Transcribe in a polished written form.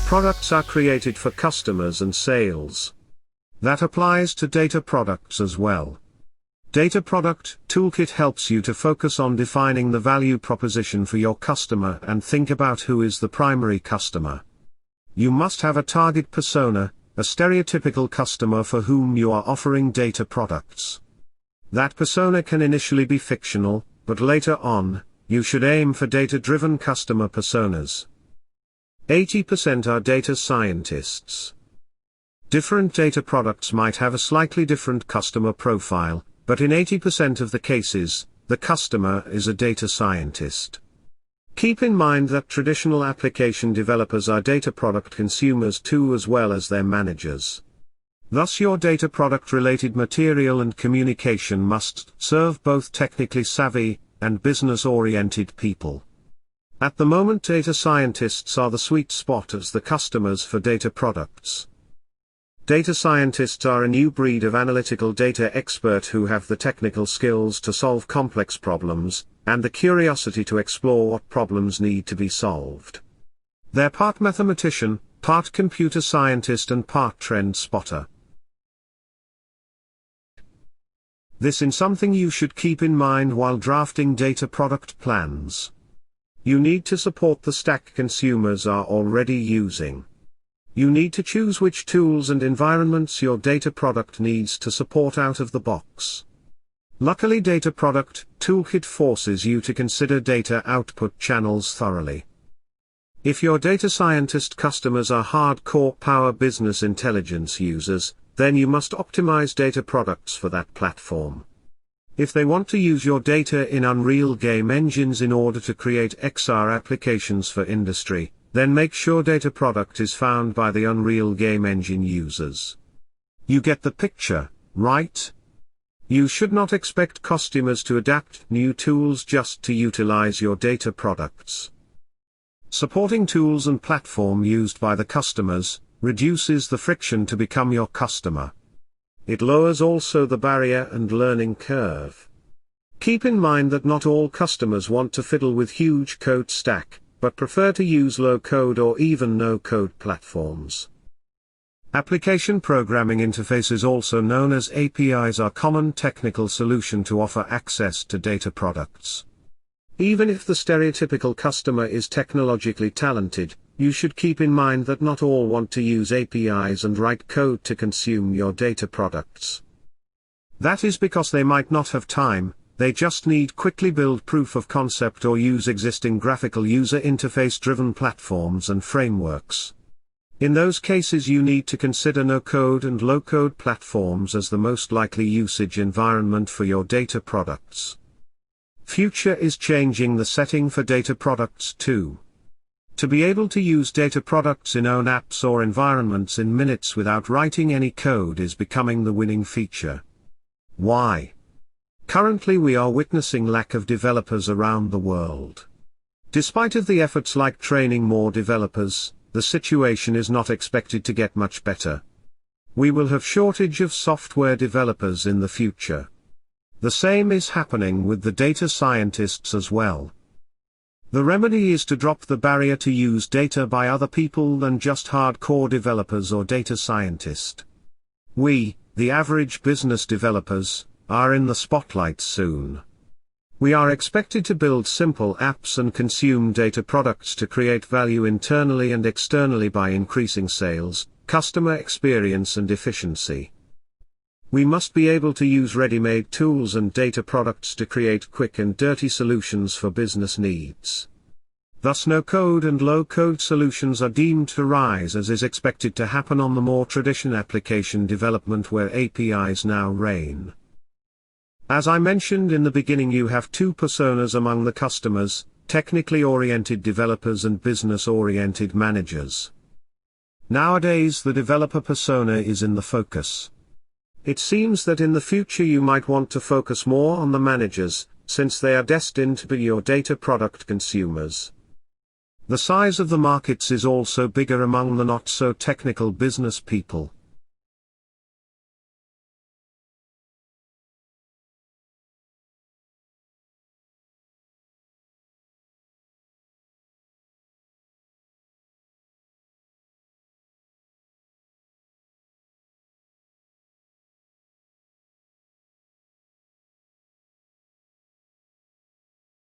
Products are created for customers and sales. That applies to data products as well. DataProduct toolkit helps you to focus on defining the value proposition for your customer and think about who is the primary customer. You must have a target persona, a stereotypical customer for whom you are offering data products. That persona can initially be fictional, but later on, you should aim for data-driven customer personas. 80% are data scientists. Different data products might have a slightly different customer profile, but in 80% of the cases, the customer is a data scientist. Keep in mind that traditional application developers are data product consumers too, as well as their managers. Thus your data product related material and communication must serve both technically savvy and business-oriented people. At the moment, data scientists are the sweet spot as the customers for data products. Data scientists are a new breed of analytical data expert who have the technical skills to solve complex problems, and the curiosity to explore what problems need to be solved. They're part mathematician, part computer scientist and part trend spotter. This is something you should keep in mind while drafting data product plans. You need to support the stack consumers are already using. You need to choose which tools and environments your data product needs to support out of the box. Luckily, DataProduct toolkit forces you to consider data output channels thoroughly. If your data scientist customers are hardcore power business intelligence users, then you must optimize data products for that platform. If they want to use your data in Unreal game engines in order to create XR applications for industry, then make sure data product is found by the Unreal game engine users. You get the picture, right? You should not expect customers to adapt new tools just to utilize your data products. Supporting tools and platform used by the customers reduces the friction to become your customer. It lowers also the barrier and learning curve. Keep in mind that not all customers want to fiddle with huge code stack, but prefer to use low-code or even no-code platforms. Application programming interfaces, also known as APIs, are a common technical solution to offer access to data products. Even if the stereotypical customer is technologically talented, you should keep in mind that not all want to use APIs and write code to consume your data products. That is because they might not have time, they just need quickly build proof of concept or use existing graphical user interface-driven platforms and frameworks. In those cases you need to consider no-code and low-code platforms as the most likely usage environment for your data products. Future is changing the setting for data products too. To be able to use data products in own apps or environments in minutes without writing any code is becoming the winning feature. Why? Currently we are witnessing lack of developers around the world. Despite of the efforts like training more developers, the situation is not expected to get much better. We will have shortage of software developers in the future. The same is happening with the data scientists as well. The remedy is to drop the barrier to use data by other people than just hardcore developers or data scientists. We, the average business developers, are in the spotlight soon. We are expected to build simple apps and consume data products to create value internally and externally by increasing sales, customer experience and efficiency. We must be able to use ready-made tools and data products to create quick and dirty solutions for business needs. Thus no-code and low-code solutions are deemed to rise, as is expected to happen on the more traditional application development where APIs now reign. As I mentioned in the beginning, you have two personas among the customers: technically oriented developers and business-oriented managers. Nowadays the developer persona is in the focus. It seems that in the future you might want to focus more on the managers, since they are destined to be your data product consumers. The size of the markets is also bigger among the not-so-technical business people.